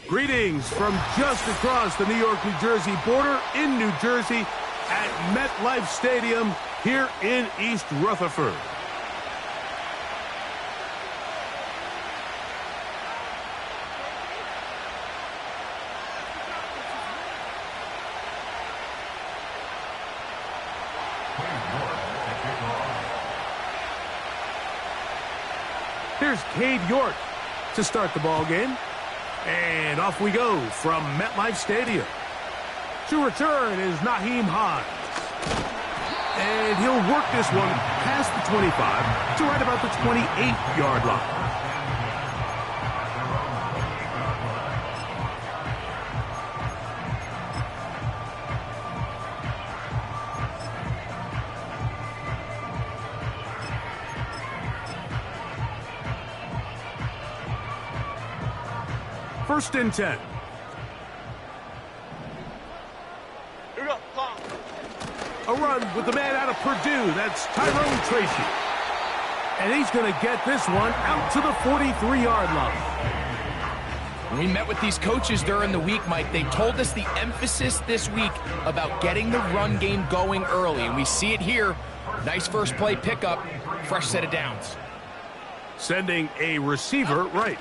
Greetings from just across the New York-New Jersey border in New Jersey at MetLife Stadium here in East Rutherford. Here's Cade York to start the ball game. And off we go from MetLife Stadium. To return is Nyheim Hines. And he'll work this one past the 25 to right about the 28-yard line. First and 10. Here we go. A run with the man out of Purdue. That's Tyrone Tracy. And he's going to get this one out to the 43-yard line. We met with these coaches during the week, Mike. They told us the emphasis this week about getting the run game going early. And we see it here. Nice first play pickup. Fresh set of downs. Sending a receiver right.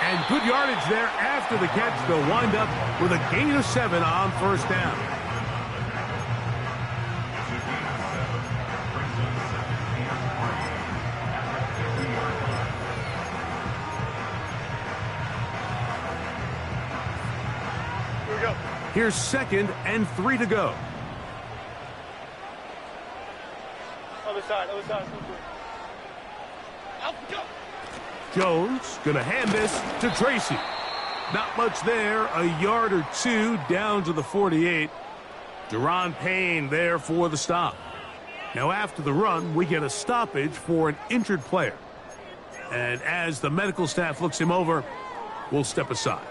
And good yardage there after the catch. They'll wind up with a gain of 7 on first down. Here we go. Here's 2nd and 3 to go. Other side. Out, go. Jones going to hand this to Tracy. Not much there, a yard or 2 down to the 48. Deron Payne there for the stop. Now after the run, we get a stoppage for an injured player. And as the medical staff looks him over, we'll step aside.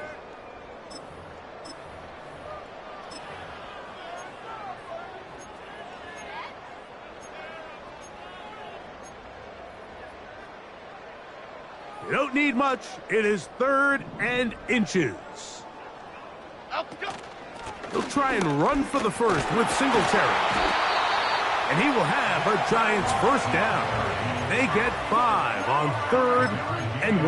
You don't need much. It is 3rd and inches. He'll try and run for the first with Singletary. And he will have a Giants first down. They get 5 on 3rd and 1.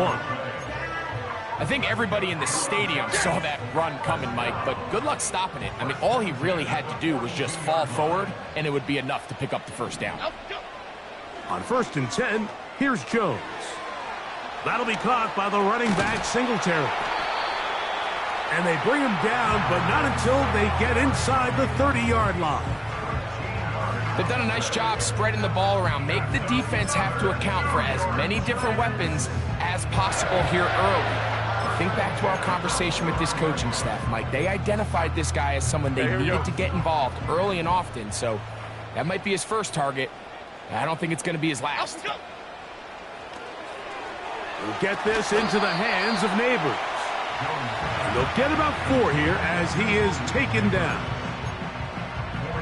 I think everybody in the stadium saw that run coming, Mike, but good luck stopping it. I mean, all he really had to do was just fall forward, and it would be enough to pick up the first down. On 1st and 10, here's Jones. That'll be caught by the running back, Singletary. And they bring him down, but not until they get inside the 30-yard line. They've done a nice job spreading the ball around. Make the defense have to account for as many different weapons as possible here early. Think back to our conversation with this coaching staff, Mike. They identified this guy as someone they needed to get involved early and often, so that might be his first target. I don't think it's going to be his last. We'll get this into the hands of Neighbors. And they'll get about 4 here as he is taken down.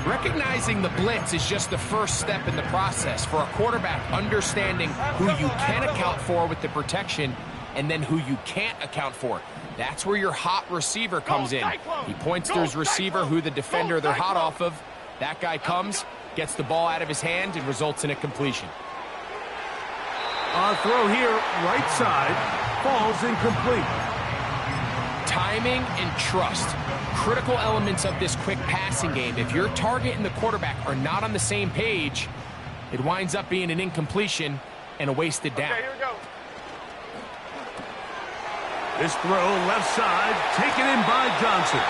Recognizing the blitz is just the first step in the process for a quarterback, understanding who you can account for with the protection and then who you can't account for. That's where your hot receiver comes in. He points to his receiver, who the defender they're hot off of. That guy comes, gets the ball out of his hand, and results in a completion. A throw here, right side, falls incomplete. Timing and trust, critical elements of this quick passing game. If your target and the quarterback are not on the same page, it winds up being an incompletion and a wasted down. Okay, here we go. This throw left side, taken in by Johnson.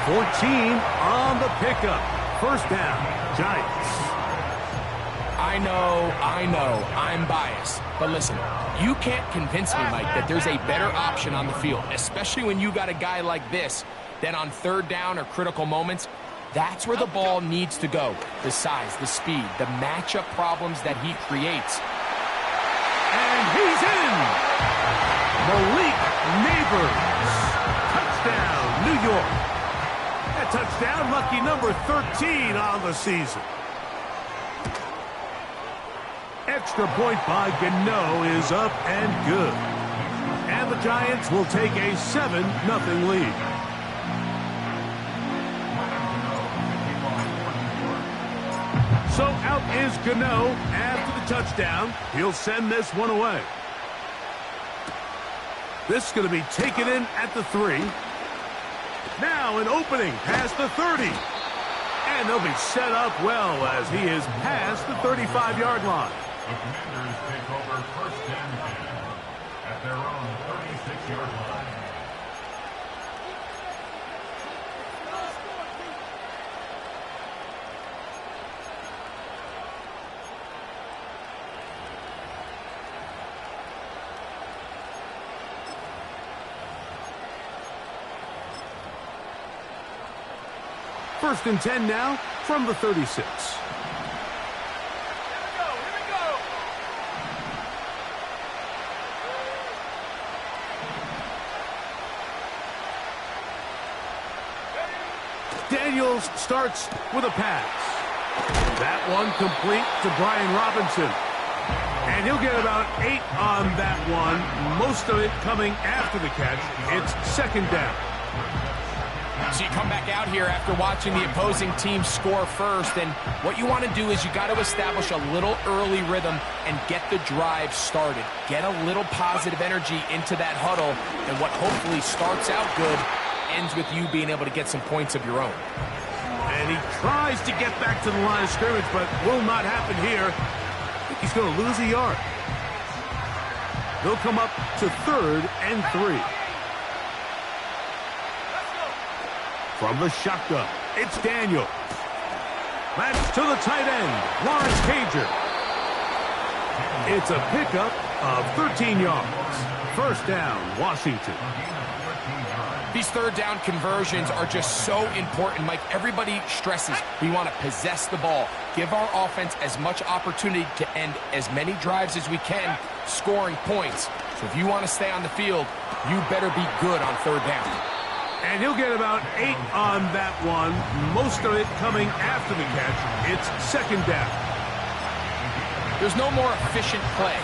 14 on the pickup. First down, Giants. I know, I'm biased. But listen, you can't convince me, Mike, that there's a better option on the field, especially when you got a guy like this, that on third down or critical moments, that's where the ball needs to go. The size, the speed, the matchup problems that he creates. And he's in! Malik Neighbors. Touchdown, New York. That touchdown, lucky number 13 on the season. Extra point by Gano is up and good. And the Giants will take a 7-0 lead. So out is Gano after the touchdown. He'll send this one away. This is going to be taken in at the 3. Now an opening past the 30. And they'll be set up well as he is past the 35-yard line. The Commanders take over first and 10 at their own 36-yard line. First and 10 now from the 36. Daniels starts with a pass. That one complete to Brian Robinson. And he'll get about 8 on that one, most of it coming after the catch. It's second down. So you come back out here after watching the opposing team score first, and what you want to do is you got to establish a little early rhythm and get the drive started. Get a little positive energy into that huddle, and what hopefully starts out good ends with you being able to get some points of your own. And he tries to get back to the line of scrimmage, but will not happen here. I think he's going to lose a yard. They'll come up to 3rd and 3. From the shotgun, it's Daniel. That's to the tight end, Lawrence Cager. It's a pickup of 13 yards. First down, Washington. These third down conversions are just so important, Mike. Everybody stresses we want to possess the ball, give our offense as much opportunity to end as many drives as we can, scoring points. So if you want to stay on the field, you better be good on third down. And he'll get about 8 on that one, most of it coming after the catch. It's second down. There's no more efficient play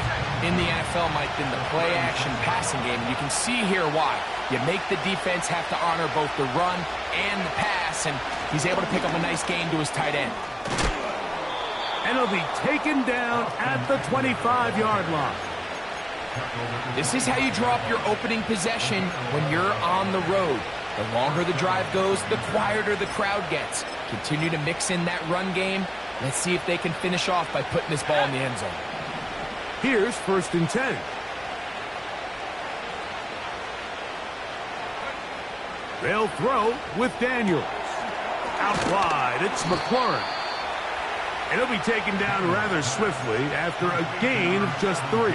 in the NFL, Mike, than the play-action passing game. You can see here why. You make the defense have to honor both the run and the pass, and he's able to pick up a nice gain to his tight end. And he'll be taken down at the 25-yard line. This is how you draw up your opening possession when you're on the road. The longer the drive goes, the quieter the crowd gets. Continue to mix in that run game. Let's see if they can finish off by putting this ball in the end zone. Here's first and 10. They'll throw with Daniels. Out wide, it's McLaurin. And he'll be taken down rather swiftly after a gain of just 3.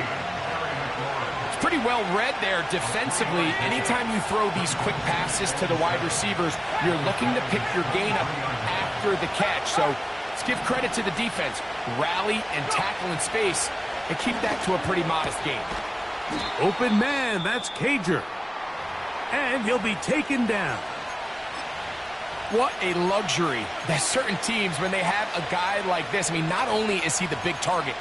Pretty well read there defensively. Anytime you throw these quick passes to the wide receivers, you're looking to pick your gain up after the catch. So let's give credit to the defense. Rally and tackle in space and keep that to a pretty modest gain. Open man, that's Cager. And he'll be taken down. What a luxury that certain teams, when they have a guy like this, I mean, not only is he the big target,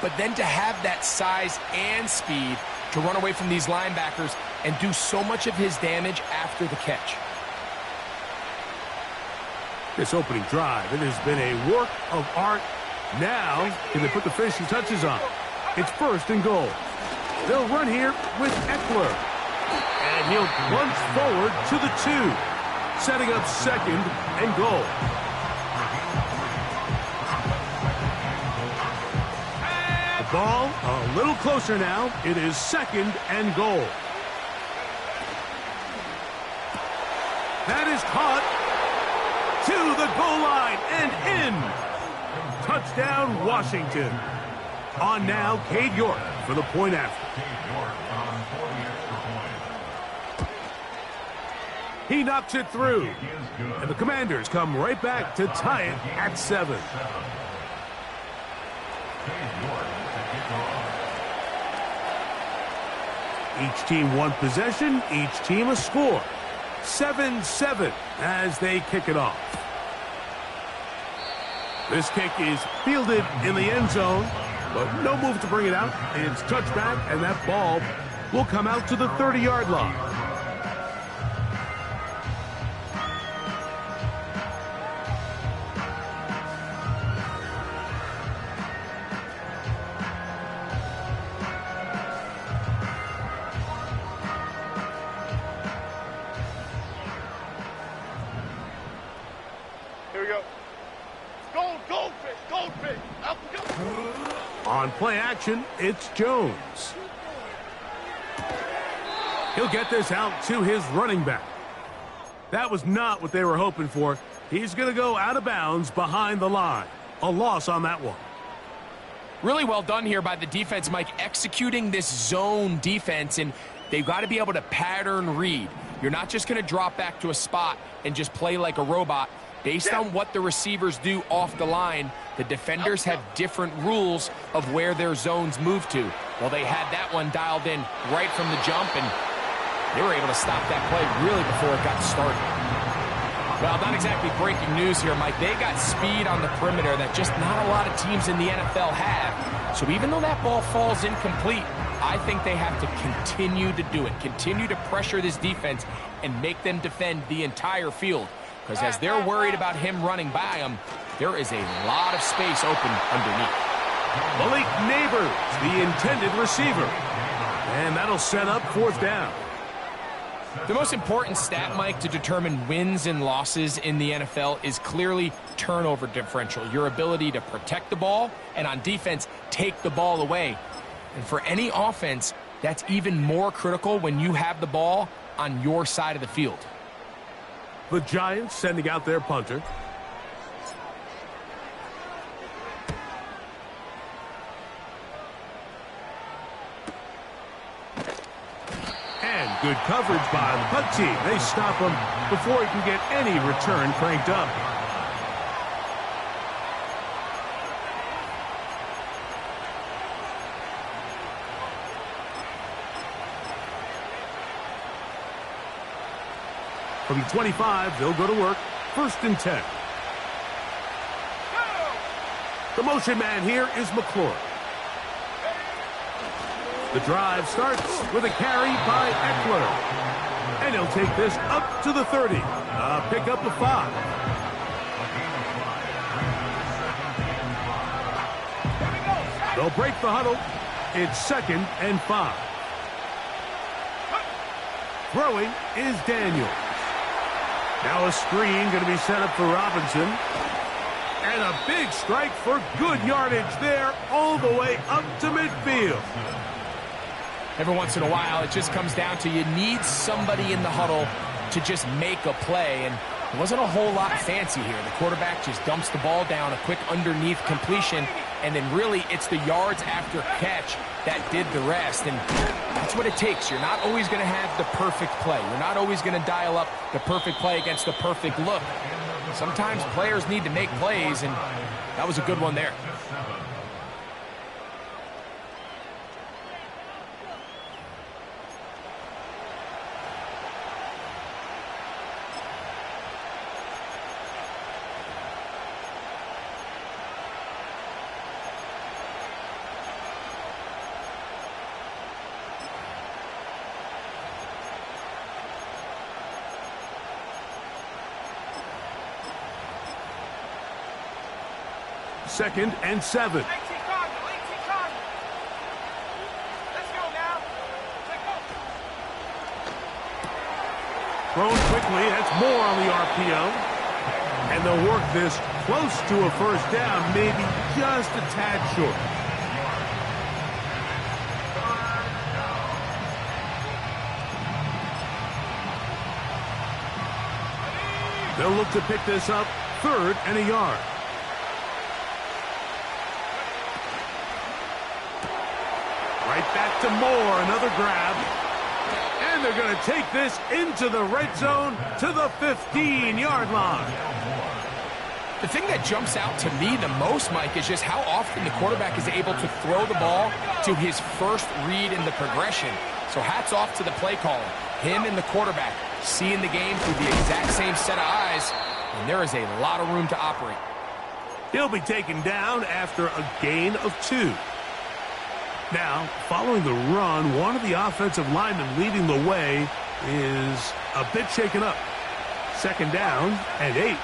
but then to have that size and speed to run away from these linebackers and do so much of his damage after the catch. This opening drive, it has been a work of art. Now, can they put the finishing touches on? It's first and goal. They'll run here with Eckler. And he'll plunge forward to the 2, setting up second and goal. Ball a little closer now. It is second and goal. That is caught to the goal line and in. Touchdown, Washington. On now, Cade York for the point after. Cade York on 40 extra points. He knocks it through. Is good. And the Commanders come right back to tie it at 7. Cade York to kick off. Each team one possession, each team a score. 7-7 as they kick it off. This kick is fielded in the end zone, but no move to bring it out. It's touchback, and that ball will come out to the 30-yard line. Here we go. Goldfish, goldfish. Up we go. On play action, it's Jones. He'll get this out to his running back. That was not what they were hoping for. He's going to go out of bounds behind the line. A loss on that one. Really well done here by the defense, Mike, executing this zone defense, and they've got to be able to pattern read. You're not just going to drop back to a spot and just play like a robot. Based on what the receivers do off the line, the defenders have different rules of where their zones move to. Well, they had that one dialed in right from the jump, and they were able to stop that play really before it got started. Well, not exactly breaking news here, Mike. They got speed on the perimeter that just not a lot of teams in the NFL have. So even though that ball falls incomplete, I think they have to continue to do it, continue to pressure this defense and make them defend the entire field. Because as they're worried about him running by them, there is a lot of space open underneath. Malik Neighbors, the intended receiver. And that'll set up 4th down. The most important stat, Mike, to determine wins and losses in the NFL is clearly turnover differential, your ability to protect the ball, and on defense, take the ball away. And for any offense, that's even more critical when you have the ball on your side of the field. The Giants sending out their punter. And good coverage by the punt team. They stop him before he can get any return cranked up. From the 25, they'll go to work. 1st and 10. The motion man here is McClure. The drive starts with a carry by Eckler. And he'll take this up to the 30. Pick up the 5. They'll break the huddle. It's 2nd and 5. Throwing is Daniels. Now a screen going to be set up for Robinson. And a big strike for good yardage there all the way up to midfield. Every once in a while, it just comes down to you need somebody in the huddle to just make a play. And it wasn't a whole lot fancy here. The quarterback just dumps the ball down, a quick underneath completion, and then really it's the yards after catch that did the rest. And that's what it takes. You're not always going to have the perfect play. You're not always going to dial up the perfect play against the perfect look. Sometimes players need to make plays, and that was a good one there. Second and 7. Thrown quickly, that's more on the RPO. And they'll work this close to a 1st down, maybe just a tad short. They'll look to pick this up 3rd and a yard. Right back to Moore, another grab. And they're going to take this into the red zone to the 15-yard line. The thing that jumps out to me the most, Mike, is just how often the quarterback is able to throw the ball to his first read in the progression. So hats off to the play caller. Him and the quarterback seeing the game through the exact same set of eyes, and there is a lot of room to operate. He'll be taken down after a gain of 2. Now, following the run, one of the offensive linemen leading the way is a bit shaken up. 2nd down and 8.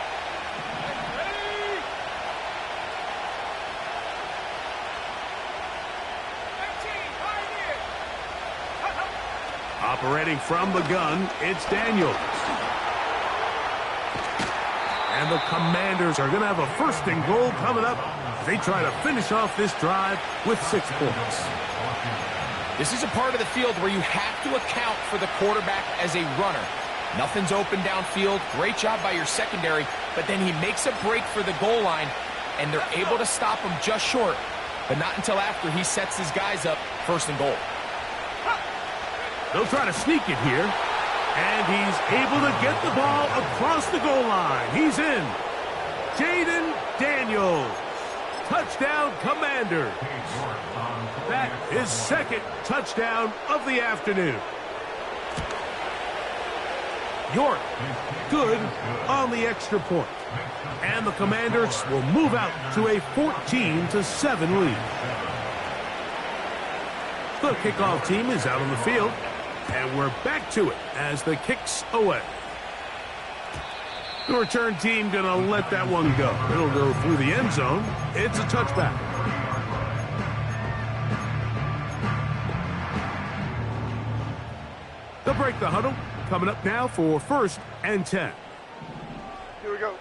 Operating from the gun, it's Daniels. And the Commanders are going to have a 1st and goal coming up as they try to finish off this drive with 6 points. This is a part of the field where you have to account for the quarterback as a runner. Nothing's open downfield. Great job by your secondary, but then he makes a break for the goal line, and they're able to stop him just short, but not until after he sets his guys up 1st and goal. They'll try to sneak it here. And he's able to get the ball across the goal line. He's in. Jaden Daniels. Touchdown, Commanders. That is 2nd touchdown of the afternoon. York, good on the extra point. And the Commanders will move out to a 14-7 lead. The kickoff team is out on the field. And we're back to it as the kick's away. The return team going to let that one go. It'll go through the end zone. It's a touchback. They'll break the huddle. Coming up now for 1st and 10. Here we go.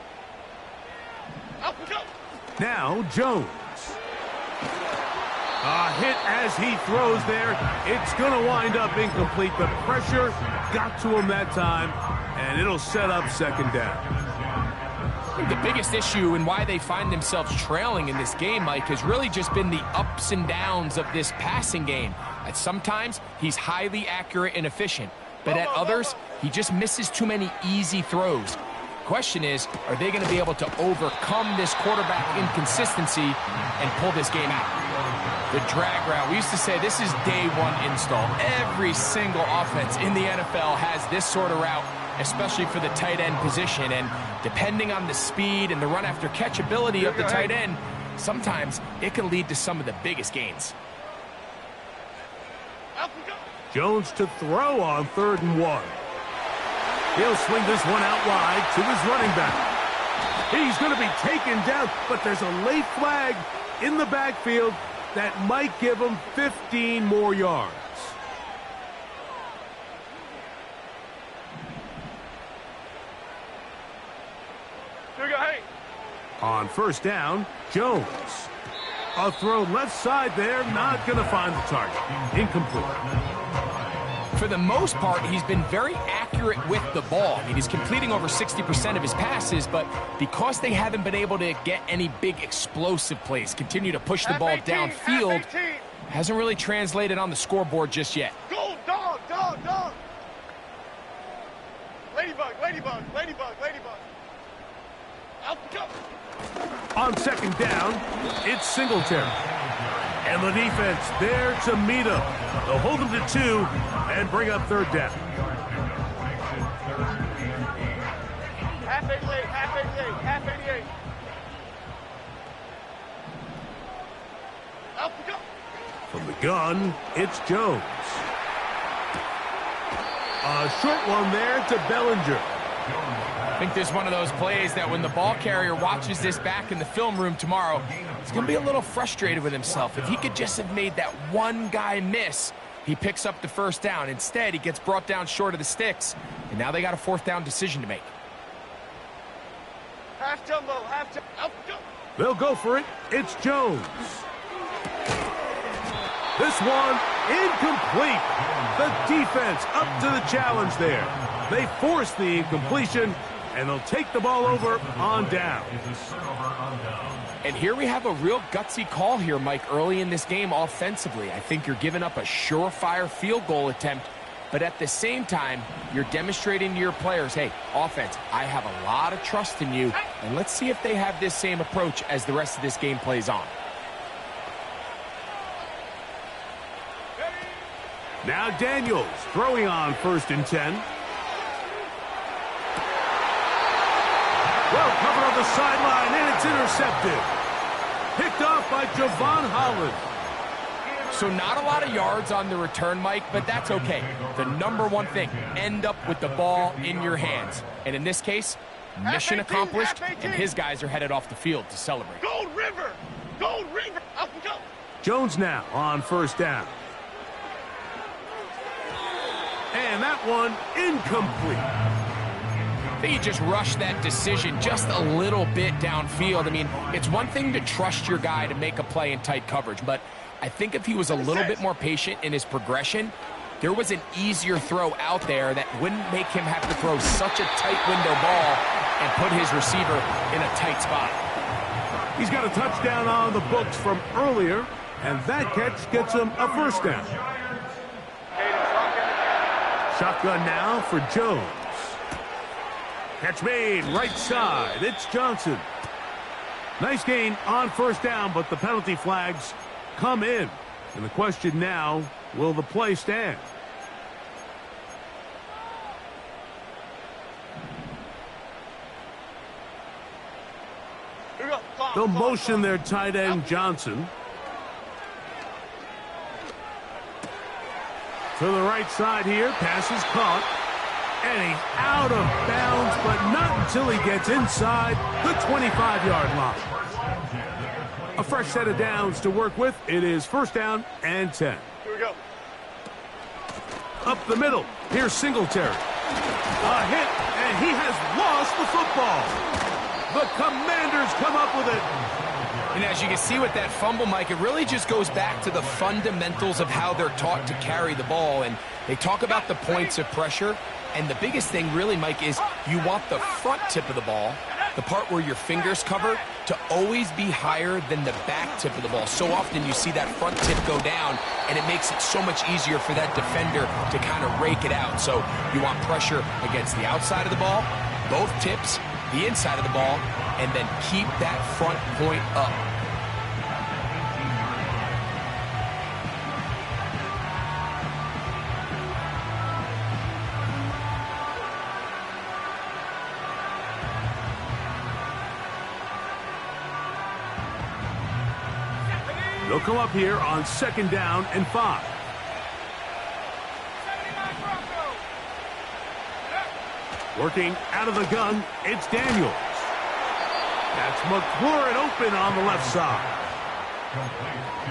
Up we go. Now Jones. A hit as he throws there. It's going to wind up incomplete. The pressure got to him that time, and it'll set up 2nd down. I think the biggest issue and why they find themselves trailing in this game, Mike, has really just been the ups and downs of this passing game. At sometimes, he's highly accurate and efficient, but at others, he just misses too many easy throws. Question is, are they going to be able to overcome this quarterback inconsistency and pull this game out? The drag route. We used to say this is day 1 install. Every single offense in the NFL has this sort of route, especially for the tight end position. And depending on the speed and the run after catch ability of the tight end, sometimes it can lead to some of the biggest gains. Jones to throw on 3rd and 1. He'll swing this one out wide to his running back. He's going to be taken down, but there's a late flag in the backfield that might give him 15 more yards. Here we go, hey. On 1st down, Jones. A throw left side there, not going to find the target. Incomplete. For the most part, he's been very accurate with the ball. I mean, he's completing over 60% of his passes, but because they haven't been able to get any big explosive plays, continue to push the ball downfield, hasn't really translated on the scoreboard just yet. Go, dog, dog, dog. Ladybug, ladybug, ladybug, ladybug. Out we go. On 2nd down, it's Singletary. And the defense there to meet him. They'll hold him to 2 and bring up 3rd down. Half 88, half 88, half 88. Out we go. From the gun, it's Jones. A short one there to Bellinger. I think this is one of those plays that when the ball carrier watches this back in the film room tomorrow, he's going to be a little frustrated with himself. If he could just have made that one guy miss, he picks up the 1st down. Instead, he gets brought down short of the sticks, and now they got a 4th down decision to make. Half jumbo, half jumbo. Out we go. They'll go for it. It's Jones. This one incomplete. The defense up to the challenge there. They force the incompletion, And they'll take the ball over on down. And here we have a real gutsy call here, Mike, early in this game offensively. I think you're giving up a surefire field goal attempt, but at the same time, you're demonstrating to your players, hey, offense, I have a lot of trust in you, and let's see if they have this same approach as the rest of this game plays on. Now Daniels throwing on 1st and 10. Well covered on the sideline, and it's intercepted. Picked off by Javon Holland. So not a lot of yards on the return, Mike, but that's okay. The number one thing, end up with the ball in your hands. And in this case, mission accomplished, and his guys are headed off the field to celebrate. Gold River! Gold River! Up we go! Jones now on 1st down. And that one incomplete. I think he just rushed that decision just a little bit downfield. I mean, it's one thing to trust your guy to make a play in tight coverage, but I think if he was a little bit more patient in his progression, there was an easier throw out there that wouldn't make him have to throw such a tight window ball and put his receiver in a tight spot. He's got a touchdown on the books from earlier, and that catch gets him a 1st down. Shotgun now for Jones. Catch made right side. It's Johnson. Nice gain on 1st down, but the penalty flags come in. And the question now, will the play stand? They'll motion their tight end Johnson to the right side here. Pass is caught. And he's out of bounds, but not until he gets inside the 25-yard line. A fresh set of downs to work with. It is 1st down and 10. Here we go. Up the middle. Here's Singletary. A hit, and he has lost the football. The Commanders come up with it. And as you can see with that fumble, Mike, it really just goes back to the fundamentals of how they're taught to carry the ball. And they talk about the points of pressure. And the biggest thing really, Mike, is you want the front tip of the ball, the part where your fingers cover, to always be higher than the back tip of the ball. So often you see that front tip go down, and it makes it so much easier for that defender to kind of rake it out. So you want pressure against the outside of the ball, both tips, the inside of the ball, and then keep that front point up. They'll come up here on 2nd down and 5. Working out of the gun, it's Daniels. That's McLaurin open on the left side.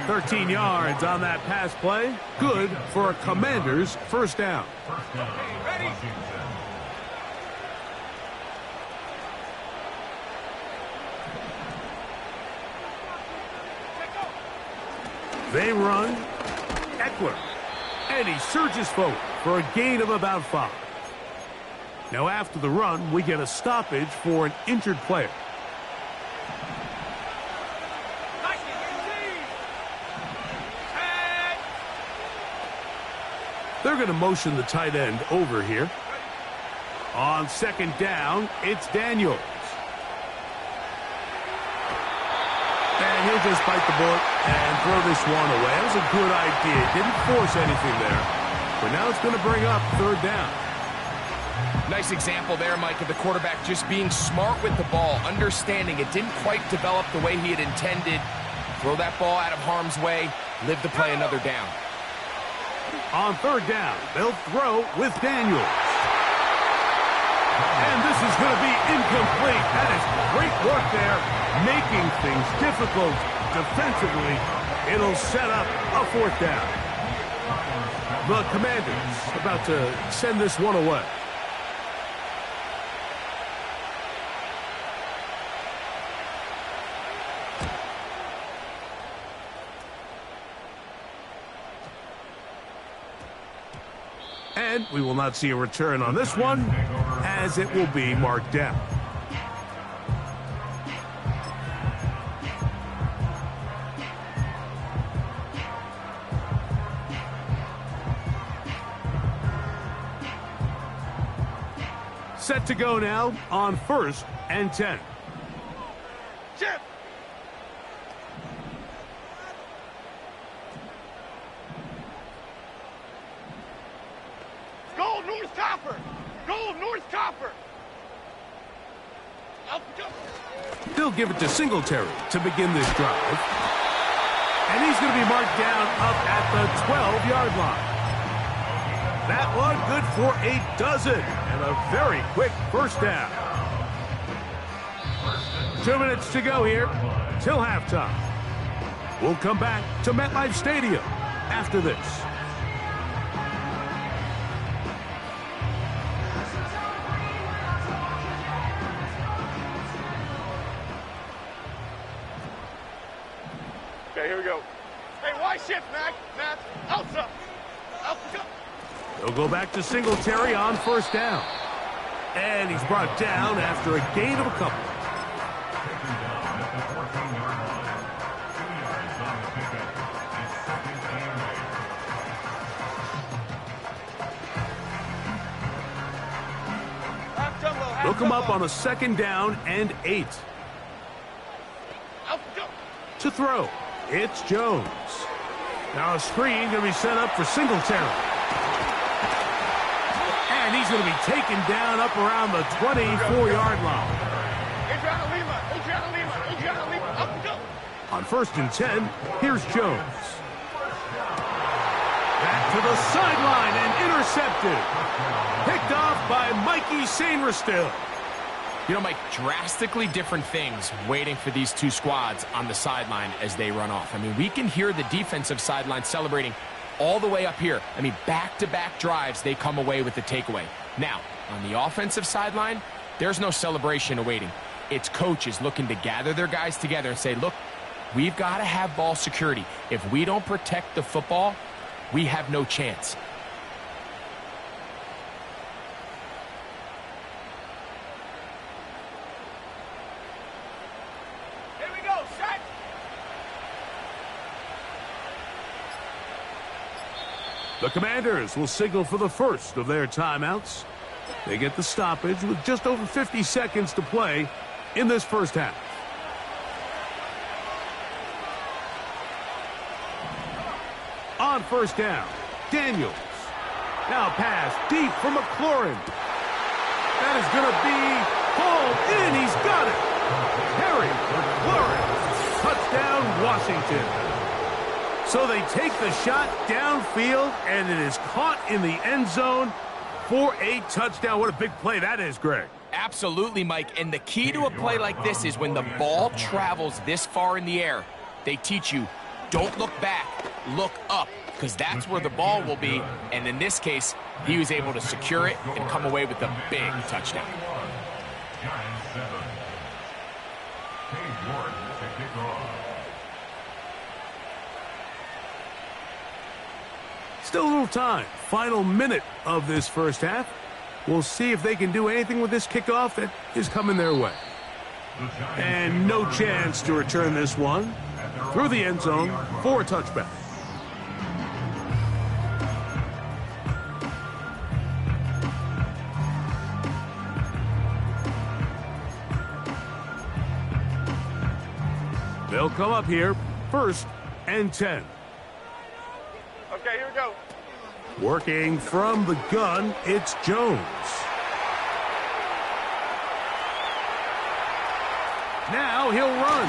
13 yards on that pass play. Good for a Commanders 1st down. They run. Eckler. And he surges forward for a gain of about 5. Now after the run, we get a stoppage for an injured player. They're going to motion the tight end over here. On 2nd down, it's Daniels. And he'll just bite the bullet and throw this one away. That was a good idea. Didn't force anything there. But now it's going to bring up 3rd down. Nice example there, Mike, of the quarterback just being smart with the ball, understanding it didn't quite develop the way he had intended. Throw that ball out of harm's way, live to play another down. On 3rd down, they'll throw with Daniels. And this is going to be incomplete. That is great work there, making things difficult defensively. It'll set up a 4th down. The Commanders about to send this one away. And we will not see a return on this one, as it will be marked down. Set to go now on 1st and 10. Chip. Go, North Copper. Go, North Copper. Up, go. They'll give it to Singletary to begin this drive. And he's going to be marked down up at the 12-yard line. That one good for a dozen and a very quick first down. 2 minutes to go here till halftime. We'll come back to MetLife Stadium after this. Okay, here we go. Hey, why shift, Mac? Mac, outside. Out, go. They'll go back to Singletary on 1st down. And he's brought down after a gain of a couple. Taken down at the 14-yard line. 2 yards on the pickup. It's 2nd and 8. Half jumbo, half They'll come up jumbo. on a 2nd down and 8. Out, go. To throw, it's Jones. Now a screen going to be set up for Singletary. And he's going to be taken down up around the 24-yard line. Adriana Lima, Adriana Lima, Adriana Lima, up, go. On 1st and 10, here's Jones. Back to the sideline and intercepted. Picked off by Mikey Sainristil. You know, Mike, drastically different things waiting for these two squads on the sideline as they run off. I mean, we can hear the defensive sideline celebrating all the way up here. I mean, back-to-back drives, they come away with the takeaway. Now, on the offensive sideline, there's no celebration awaiting. It's coaches looking to gather their guys together and say, look, we've got to have ball security. If we don't protect the football, we have no chance. Here we go, set. The Commanders will signal for the first of their timeouts. They get the stoppage with just over 50 seconds to play in this first half. On 1st down, Daniels. Now pass deep for McLaurin. That is going to be hauled in. He's got it. Harry McLaurin. Touchdown, Washington. So they take the shot downfield, and it is caught in the end zone for a touchdown. What a big play that is, Greg. Absolutely, Mike. And the key to a play like this is when the ball travels this far in the air, they teach you, don't look back, look up, because that's where the ball will be. And in this case, he was able to secure it and come away with a big touchdown. Giants 7. Cade Ward to kick off. Still a little time. Final minute of this first half. We'll see if they can do anything with this kickoff that is coming their way. And no chance to return this one through the end zone for a touchback. They'll come up here, 1st and 10. Okay, here we go. Working from the gun, it's Jones. Now he'll run.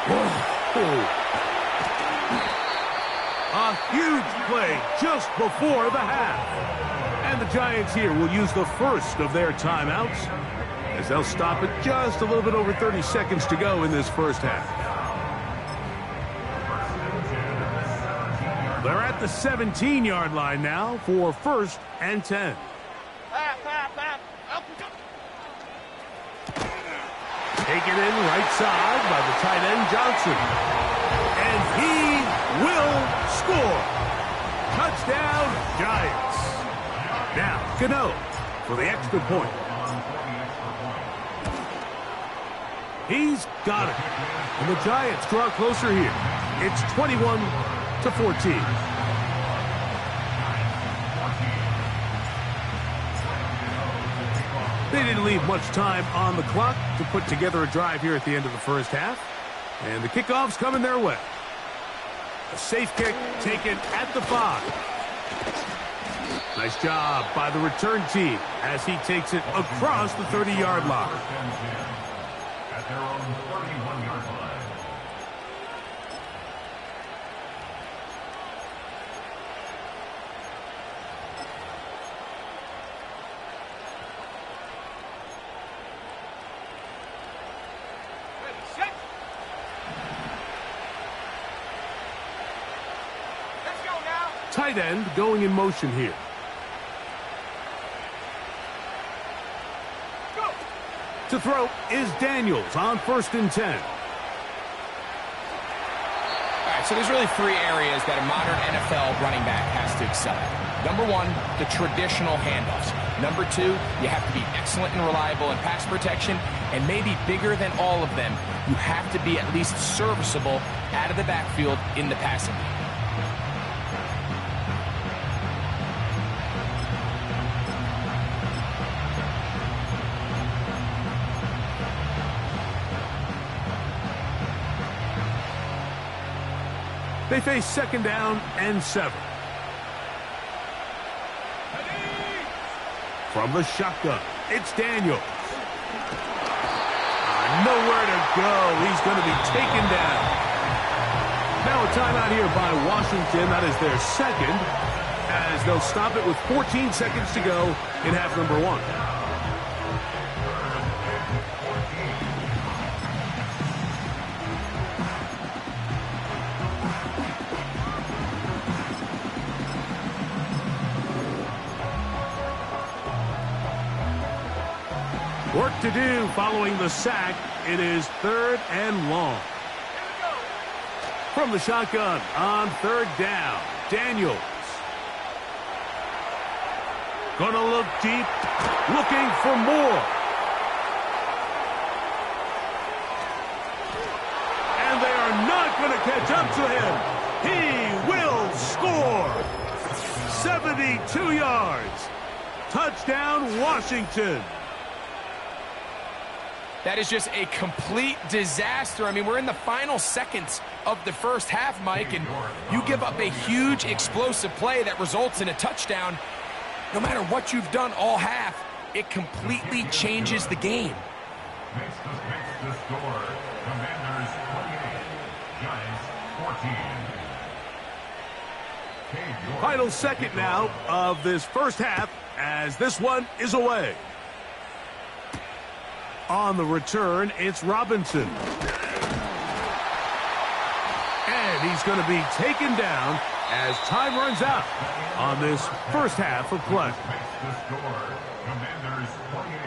Whoa. A huge play just before the half. And the Giants here will use the first of their timeouts as they'll stop it just a little bit over 30 seconds to go in this first half. They're at the 17-yard line now for 1st and 10. Half. Up, go. Taken in right side by the tight end Johnson. And he will score. Touchdown, Giants. Gano for the extra point. He's got it. And the Giants draw closer here. It's 21-14. They didn't leave much time on the clock to put together a drive here at the end of the first half. And the kickoff's coming their way. A safe kick taken at the 5. Nice job by the return team as he takes it across the 30-yard line. At their own 31-yard line. Tight end going in motion here. Go. To throw is Daniels on 1st and 10. All right, so there's really 3 areas that a modern NFL running back has to excel at. Number 1, the traditional handoffs. Number 2, you have to be excellent and reliable in pass protection. And maybe bigger than all of them, you have to be at least serviceable out of the backfield in the passing game. They face 2nd down and 7. From the shotgun, it's Daniels. Nowhere to go. He's going to be taken down. Now a timeout here by Washington. That is their 2nd, as they'll stop it with 14 seconds to go in half number 1. Work to do following the sack. It is 3rd and long. From the shotgun on 3rd down, Daniels. Gonna look deep, looking for more. And they are not going to catch up to him. He will score. 72 yards. Touchdown, Washington. That is just a complete disaster. I mean, we're in the final seconds of the first half, Mike, and you give up a huge explosive play that results in a touchdown. No matter what you've done all half, it completely changes the game. Makes the score. Commanders 28, Giants 14. Final second now of this first half as this one is away. On the return, it's Robinson. And he's going to be taken down as time runs out on this first half of play. Makes the score. Commanders 28,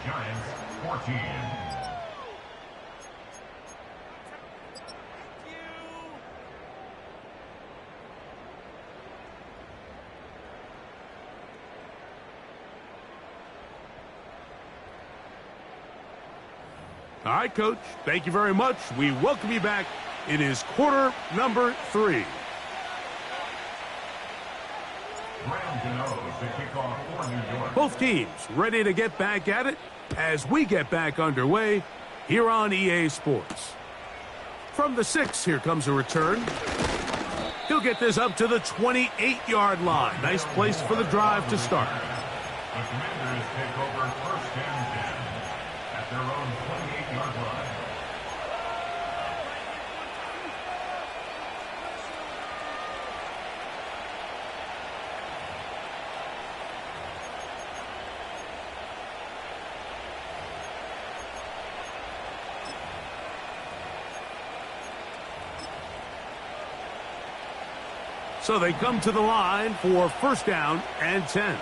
Giants 14. All right, Coach. Thank you very much. We welcome you back. It is quarter number 3. Both teams ready to get back at it as we get back underway here on EA Sports. From the 6, here comes a return. He'll get this up to the 28-yard line. Nice place for the drive to start. The Commanders take over 1st and 10 at their own 28-yard line. So they come to the line for 1st down and 10.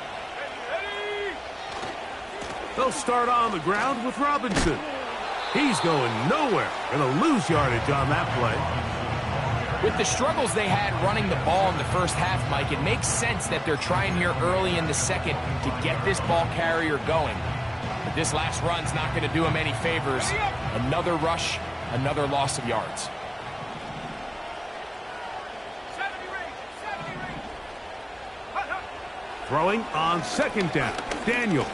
They'll start on the ground with Robinson. He's going nowhere. Going to lose yardage on that play. With the struggles they had running the ball in the first half, Mike, it makes sense that they're trying here early in the second to get this ball carrier going. But this last run's not going to do him any favors. Another rush, another loss of yards. Throwing on second down, Daniels.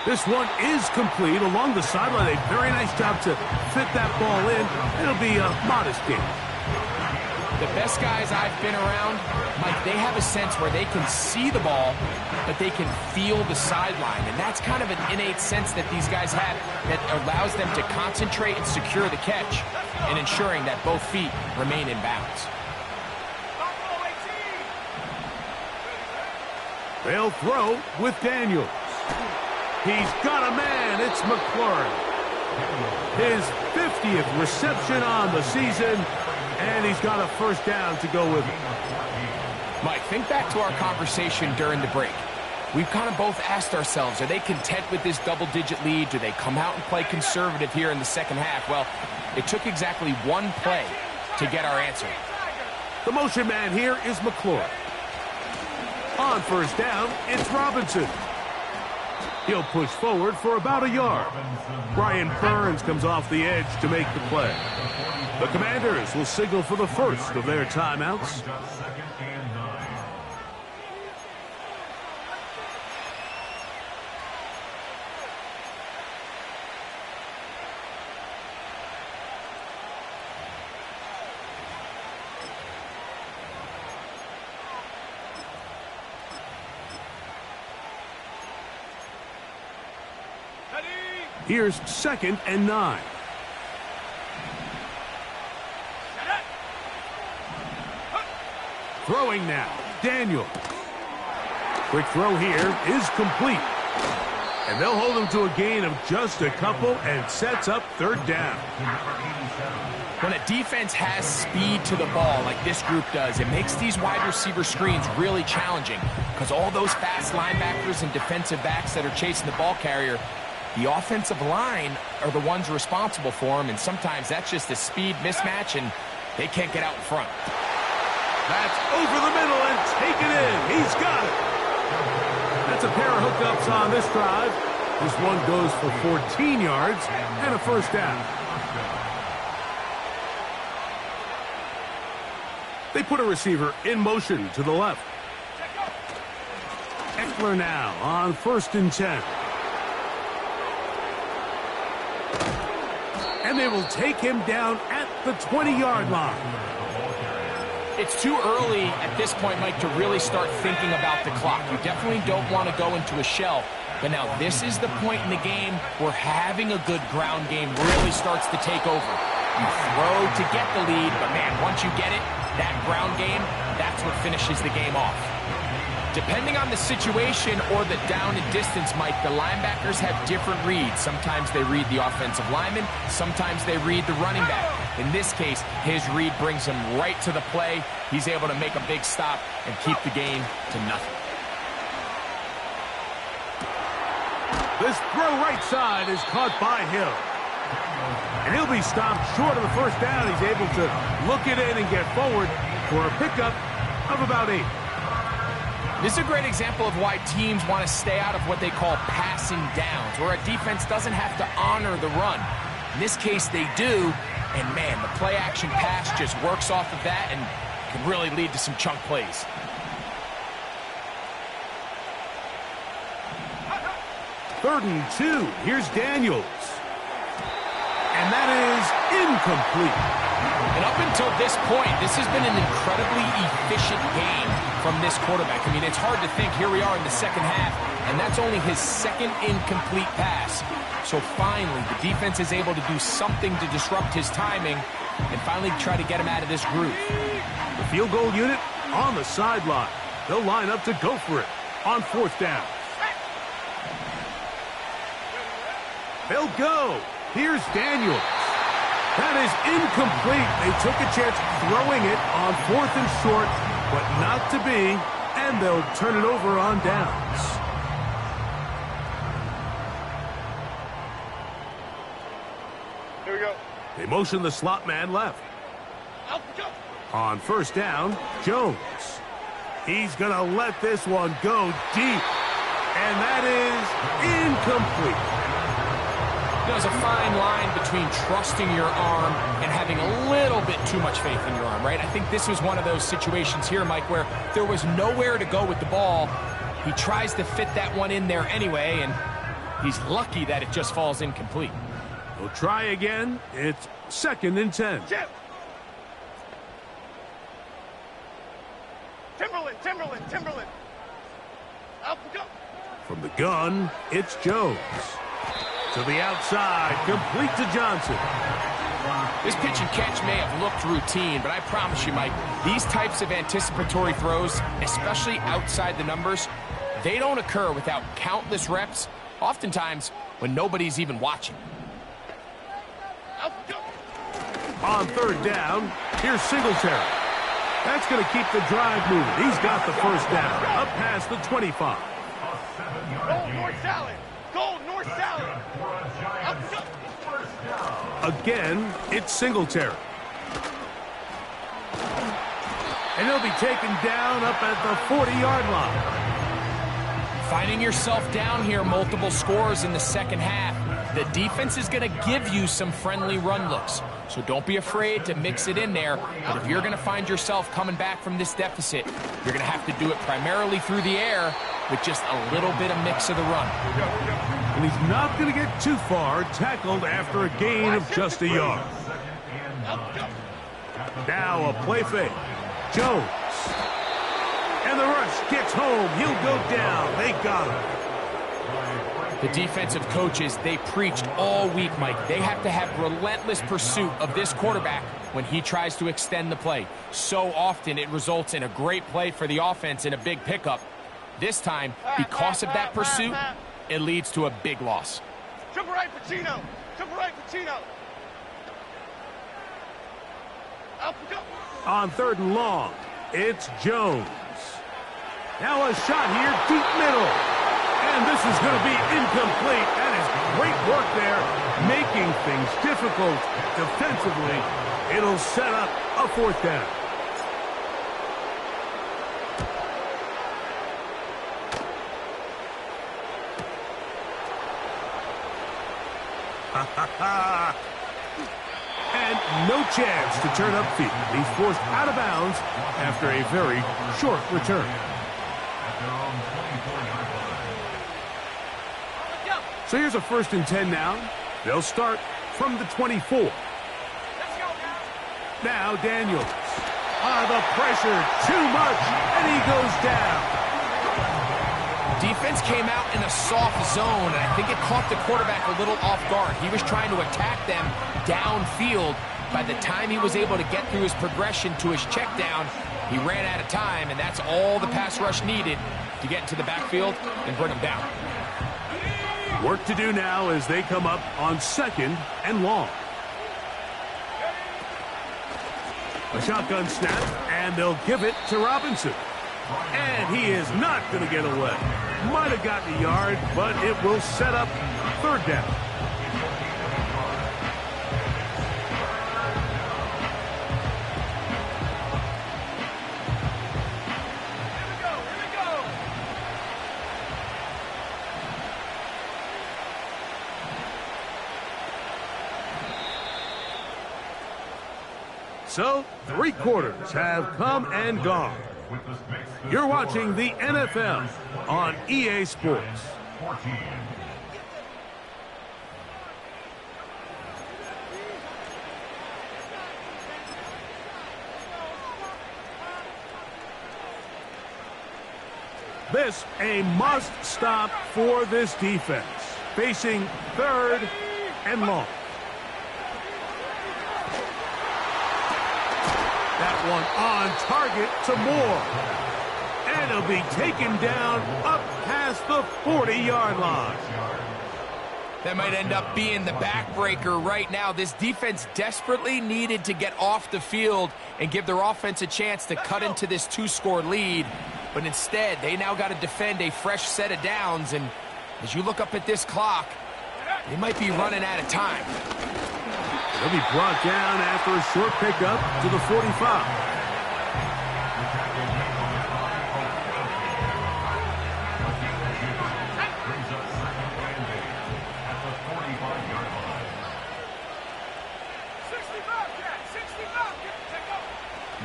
This one is complete along the sideline. A very nice job to fit that ball in. It'll be a modest gain. The best guys I've been around, Mike, they have a sense where they can see the ball, but they can feel the sideline. And that's kind of an innate sense that these guys have that allows them to concentrate and secure the catch and ensuring that both feet remain in bounds. They'll throw with Daniels. He's got a man. It's McLaurin. His 50th reception on the season, and he's got a first down to go with it. Mike, think back to our conversation during the break. We've kind of both asked ourselves, are they content with this double-digit lead? Do they come out and play conservative here in the second half? Well, it took exactly one play to get our answer. The motion man here is McLaurin. On first down, it's Robinson. He'll push forward for about a yard. Brian Burns comes off the edge to make the play. The Commanders will signal for the first of their timeouts. Here's 2nd and 9. Throwing now, Daniel. Quick throw here is complete. And they'll hold him to a gain of just a couple and sets up third down. When a defense has speed to the ball like this group does, it makes these wide receiver screens really challenging because all those fast linebackers and defensive backs that are chasing the ball carrier, the offensive line are the ones responsible for them, and sometimes that's just a speed mismatch, and they can't get out in front. That's over the middle and taken in. He's got it. That's a pair of hookups on this drive. This one goes for 14 yards and a first down. They put a receiver in motion to the left. Eckler now on 1st and 10. And they will take him down at the 20-yard line. It's too early at this point, Mike, to really start thinking about the clock. You definitely don't want to go into a shell. But now this is the point in the game where having a good ground game really starts to take over. You throw to get the lead, but man, once you get it, that ground game, that's what finishes the game off. Depending on the situation or the down and distance, Mike, the linebackers have different reads. Sometimes they read the offensive lineman. Sometimes they read the running back. In this case, his read brings him right to the play. He's able to make a big stop and keep the game to nothing. This throw right side is caught by Hill. And he'll be stopped short of the first down. He's able to look it in and get forward for a pickup of about 8. This is a great example of why teams want to stay out of what they call passing downs, where a defense doesn't have to honor the run. In this case, they do, and man, the play-action pass just works off of that and can really lead to some chunk plays. Third and 2. Here's Daniels. And that is incomplete. And up until this point, this has been an incredibly efficient game from this quarterback. I mean, it's hard to think here we are in the second half, and that's only his second incomplete pass. So finally, the defense is able to do something to disrupt his timing and finally try to get him out of this groove. The field goal unit on the sideline. They'll line up to go for it on 4th down. They'll go. Here's Daniels. That is incomplete. They took a chance throwing it on 4th and short, but not to be, and they'll turn it over on downs. Here we go. They motion the slot man left. Out, go. On first down, Jones. He's going to let this one go deep. And that is incomplete. There's a fine line between trusting your arm and having a little bit too much faith in your arm, right? I think this was one of those situations here, Mike, where there was nowhere to go with the ball. He tries to fit that one in there anyway, and he's lucky that it just falls incomplete. We'll try again. It's 2nd and 10. Chip. Timberland. Out, go. From the gun, it's Jones. To the outside, complete to Johnson. This pitch and catch may have looked routine, but I promise you, Mike, these types of anticipatory throws, especially outside the numbers, they don't occur without countless reps, oftentimes when nobody's even watching. Out, go. On third down, here's Singletary. That's going to keep the drive moving. He's got the first down, up past the 25. Goal north salad. Out, go. Again, it's Singletary. And he'll be taken down up at the 40-yard line. Finding yourself down here multiple scores in the second half, the defense is going to give you some friendly run looks. So don't be afraid to mix it in there. But if you're going to find yourself coming back from this deficit, you're going to have to do it primarily through the air with just a little bit of mix of the run. And he's not going to get too far, tackled after a gain of just a yard. Now a play fake. Jones. And the rush gets home. He'll go down. They got him. The defensive coaches, they preached all week, Mike. They have to have relentless pursuit of this quarterback when he tries to extend the play. So often it results in a great play for the offense and a big pickup. This time, because of that pursuit, it leads to a big loss. Triple right, Pacino. Out, go. On third and long, it's Jones. Now a shot here, deep middle. And this is going to be incomplete. That is great work there, making things difficult defensively. It'll set up a fourth down. And no chance to turn upfield. He's forced out of bounds after a very short return. So here's a 1st and 10 now. They'll start from the 24. Now Daniels. The pressure, too much, and he goes down. Defense came out in a soft zone, and I think it caught the quarterback a little off guard. He was trying to attack them downfield. By the time he was able to get through his progression to his check down, he ran out of time, and that's all the pass rush needed to get into the backfield and bring him down. Work to do now as they come up on 2nd and long. A shotgun snap, and they'll give it to Robinson. And he is not going to get away. Might have gotten a yard, but it will set up 3rd down. So, 3 quarters have come and gone. You're watching the NFL on EA Sports. This a must stop for this defense. Facing 3rd and long. That one on target to Moore. And he'll be taken down up past the 40-yard line. That might end up being the backbreaker right now. This defense desperately needed to get off the field and give their offense a chance to cut into this 2-score lead. But instead, they now got to defend a fresh set of downs. And as you look up at this clock, they might be running out of time. He'll be brought down after a short pickup to the 45. Brings up second and 8 at the 45-yard line. 65, take off.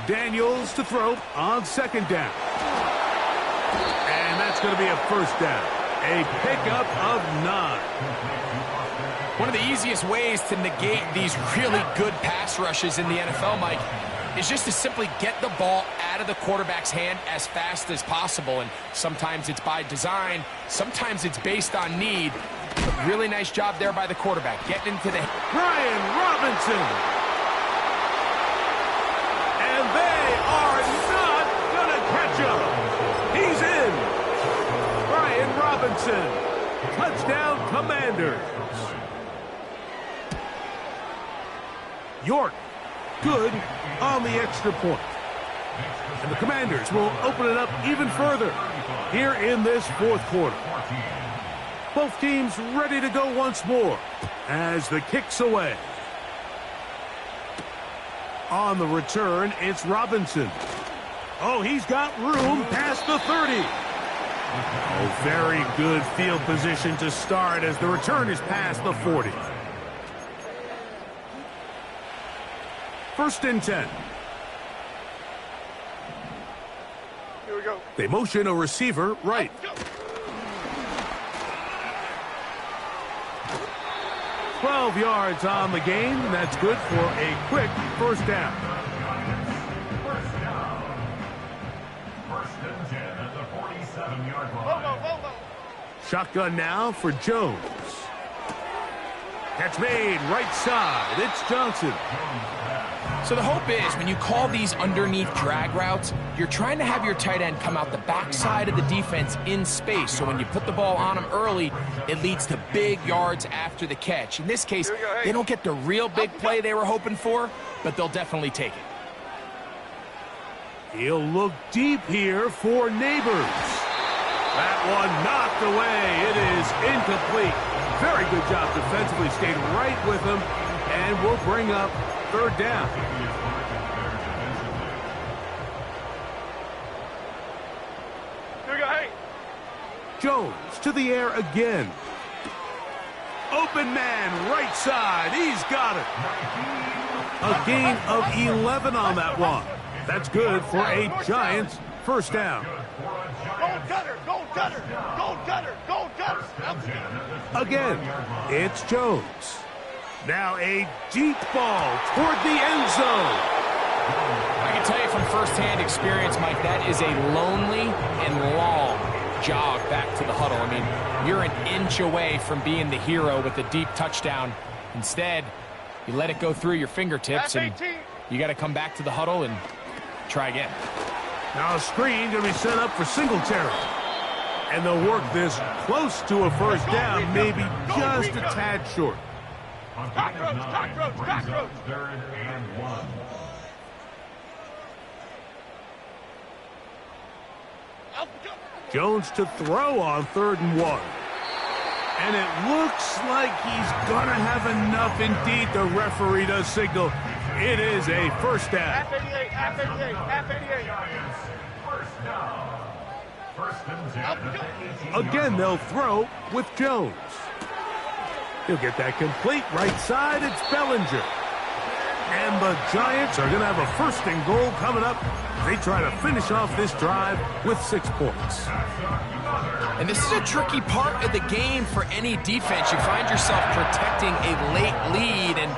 Daniels to throw on second down. And that's going to be a first down. A pickup of 9. One of the easiest ways to negate these really good pass rushes in the NFL, Mike, is just to simply get the ball out of the quarterback's hand as fast as possible. And sometimes it's by design, sometimes it's based on need. But really nice job there by the quarterback, getting into the... Brian Robinson. And they are not going to catch him. He's in. Brian Robinson. Touchdown, Commanders. York, good on the extra point. And the Commanders will open it up even further here in this fourth quarter. Both teams ready to go once more as the kick's away. On the return, it's Robinson. Oh, he's got room past the 30. Oh, very good field position to start as the return is past the 40. First and 10. Here we go. They motion a receiver right. Go. 12 yards on the game. That's good for a quick first down. First and 10 at the 47-yard line. Shotgun now for Jones. Catch made right side. It's Johnson. So the hope is when you call these underneath drag routes, you're trying to have your tight end come out the backside of the defense in space. So when you put the ball on him early, it leads to big yards after the catch. In this case, they don't get the real big play they were hoping for, but they'll definitely take it. He'll look deep here for Neighbors. That one knocked away. It is incomplete. Very good job defensively. Stayed right with him, and will bring up third down. Here we go, hey. Jones to the air again. Open man, right side. He's got it. A gain of 11 on that one. That's good for a Giants first down. Gold cutter, gold cutter, gold cutter, gold cutter. Again, it's Jones. Now a deep ball toward the end zone. I can tell you from firsthand experience, Mike, that is a lonely and long jog back to the huddle. I mean, you're an inch away from being the hero with a deep touchdown. Instead, you let it go through your fingertips, and you got to come back to the huddle and try again. Now a screen going to be set up for Singletary. And they'll work this close to a first down, maybe just a tad short. Cockroach. Third and 1. Jones to throw on 3rd and 1. And it looks like he's going to have enough indeed. The referee does signal it is a first down. Half 88. First down. First and 10 at the 18. Again, they'll throw with Jones. He'll get that complete right side. It's Bellinger. And the Giants are going to have a first and goal coming up. They try to finish off this drive with 6 points. And this is a tricky part of the game for any defense. You find yourself protecting a late lead, and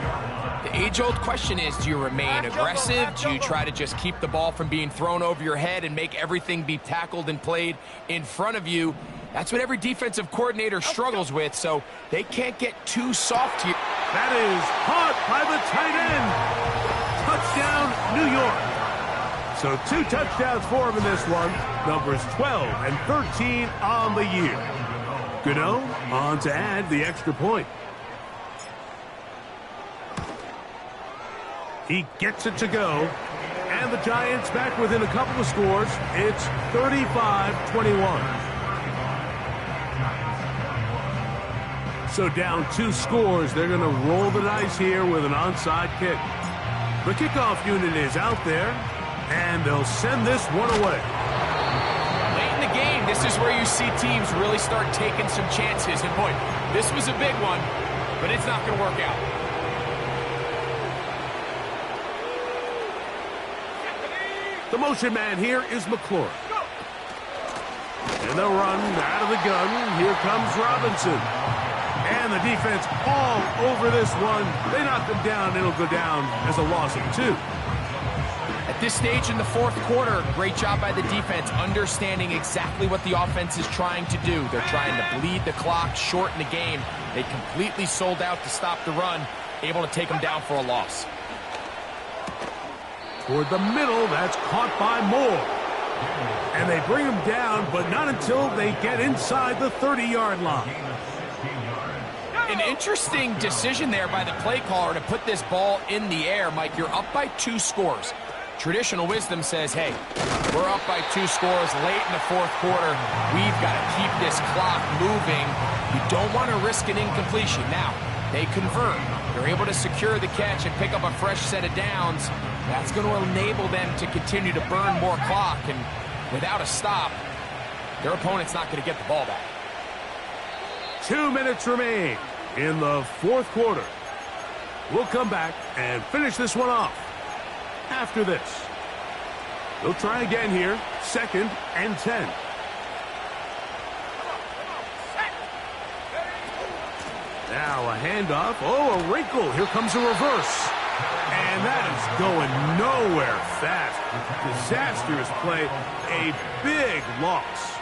the age-old question is, do you remain aggressive? Do you try to just keep the ball from being thrown over your head and make everything be tackled and played in front of you? That's what every defensive coordinator struggles with, so they can't get too soft here. That is caught by the tight end. Touchdown, New York. So 2 touchdowns for him in this one. Numbers 12 and 13 on the year. Gano on to add the extra point. He gets it to go. And the Giants back within a couple of scores. It's 35-21. So down 2 scores, they're going to roll the dice here with an onside kick. The kickoff unit is out there, and they'll send this one away. Late in the game, this is where you see teams really start taking some chances. And boy, this was a big one, but it's not going to work out. The motion man here is McLaurin. And they'll run out of the gun. Here comes Robinson. And the defense all over this one. They knock him down. It'll go down as a loss of 2. At this stage in the fourth quarter, great job by the defense, understanding exactly what the offense is trying to do. They're trying to bleed the clock, shorten the game. They completely sold out to stop the run, able to take them down for a loss. Toward the middle, that's caught by Moore. And they bring him down, but not until they get inside the 30-yard line. An interesting decision there by the play caller to put this ball in the air. Mike, you're up by 2 scores. Traditional wisdom says, hey, we're up by 2 scores late in the fourth quarter. We've got to keep this clock moving. You don't want to risk an incompletion. Now, they convert. They're able to secure the catch and pick up a fresh set of downs. That's going to enable them to continue to burn more clock. And without a stop, their opponent's not going to get the ball back. 2 minutes remain in the fourth quarter. We'll come back and finish this one off after this. They'll try again here. 2nd and 10. Now a handoff. Oh, a wrinkle. Here comes a reverse. And that is going nowhere fast. Disastrous play. A big loss.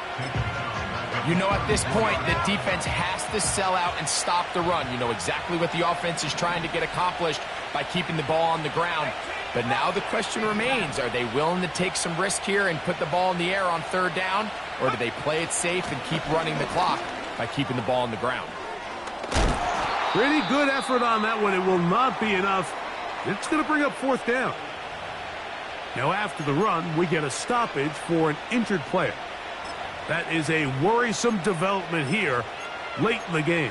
You know, at this point, the defense has to sell out and stop the run. You know exactly what the offense is trying to get accomplished by keeping the ball on the ground. But now the question remains, are they willing to take some risk here and put the ball in the air on 3rd down? Or do they play it safe and keep running the clock by keeping the ball on the ground? Pretty good effort on that one. It will not be enough. It's going to bring up 4th down. Now after the run, we get a stoppage for an injured player. That is a worrisome development here late in the game.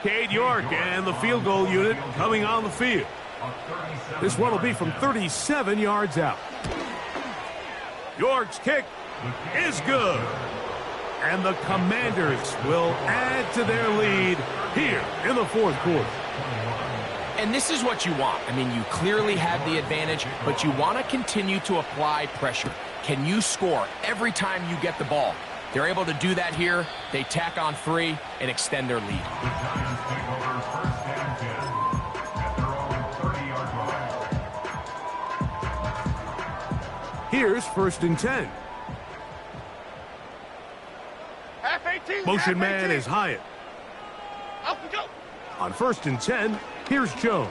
Cade York and the field goal unit coming on the field. This one will be from 37 yards out. York's kick is good. And the Commanders will add to their lead here in the fourth quarter. And this is what you want. I mean, you clearly have the advantage, but you want to continue to apply pressure. Can you score every time you get the ball? They're able to do that here. They tack on 3 and extend their lead. The Giants take over 1st and 10 at their own 30-yard line. Here's 1st and 10. Half 18. Motion half man 18. is Hyatt. Up we go. On 1st and 10, here's Jones.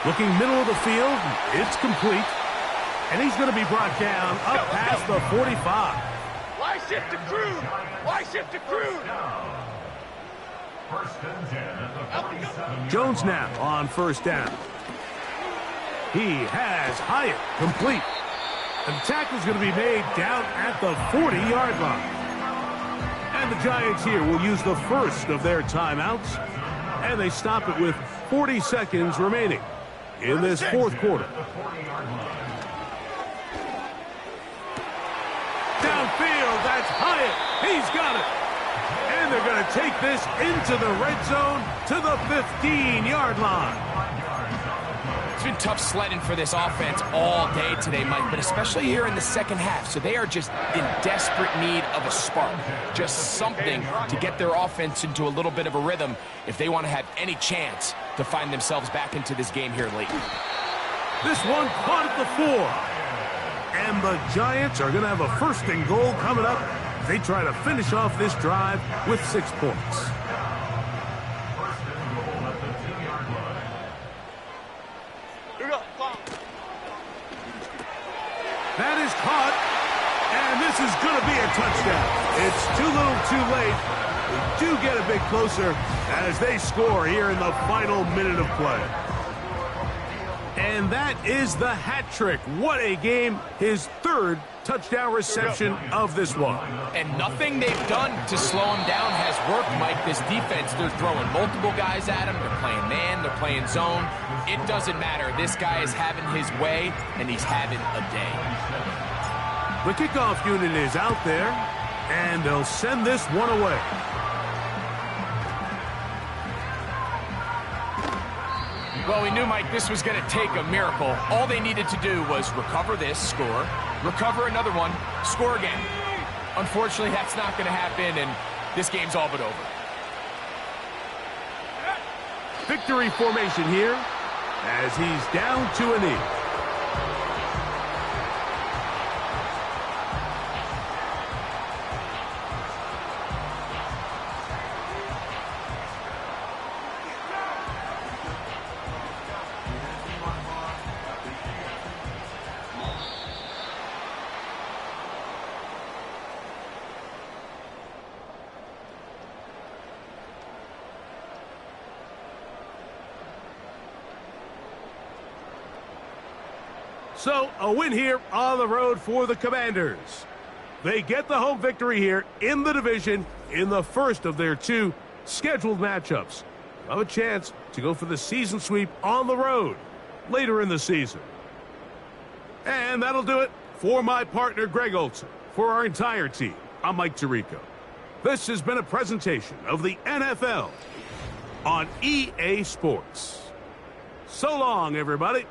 Looking middle of the field, it's complete. And he's going to be brought down up past the 45. Why shift to Cruz? Why shift to Cruz? 1st and 10 at the 47-yard Jones now on 1st down. He has Hyatt complete. And the tackle's going to be made down at the 40-yard line. And the Giants here will use the first of their timeouts. And they stop it with 40 seconds remaining in this fourth quarter. Downfield, that's Hyatt. He's got it. And they're going to take this into the red zone to the 15-yard line. It's been tough sledding for this offense all day today, Mike, but especially here in the second half. So they are just in desperate need of a spark, just something to get their offense into a little bit of a rhythm if they want to have any chance to find themselves back into this game here late. This one caught at the 4. And the Giants are going to have a 1st and goal coming up. They try to finish off this drive with 6 points. 1st and goal at the 2-yard line. Here we go. Come on. That is caught. And And this is going to be a touchdown. It's too little too late. They do get a bit closer as they score here in the final minute of play. And that is the hat trick. What a game. His third touchdown reception of this one. And nothing they've done to slow him down has worked, Mike. This defense, they're throwing multiple guys at him. They're playing man, they're playing zone. It doesn't matter. This guy is having his way, and he's having a day. The kickoff unit is out there, and they'll send this one away. Well, we knew, Mike, this was going to take a miracle. All they needed to do was recover this, score, recover another one, score again. Unfortunately, that's not going to happen, and this game's all but over. Victory formation here as he's down to a knee. So, a win here on the road for the Commanders. They get the home victory here in the division in the first of their two scheduled matchups. They'll have a chance to go for the season sweep on the road later in the season. And that'll do it for my partner, Greg Olson. For our entire team, I'm Mike Tirico. This has been a presentation of the NFL on EA Sports. So long, everybody.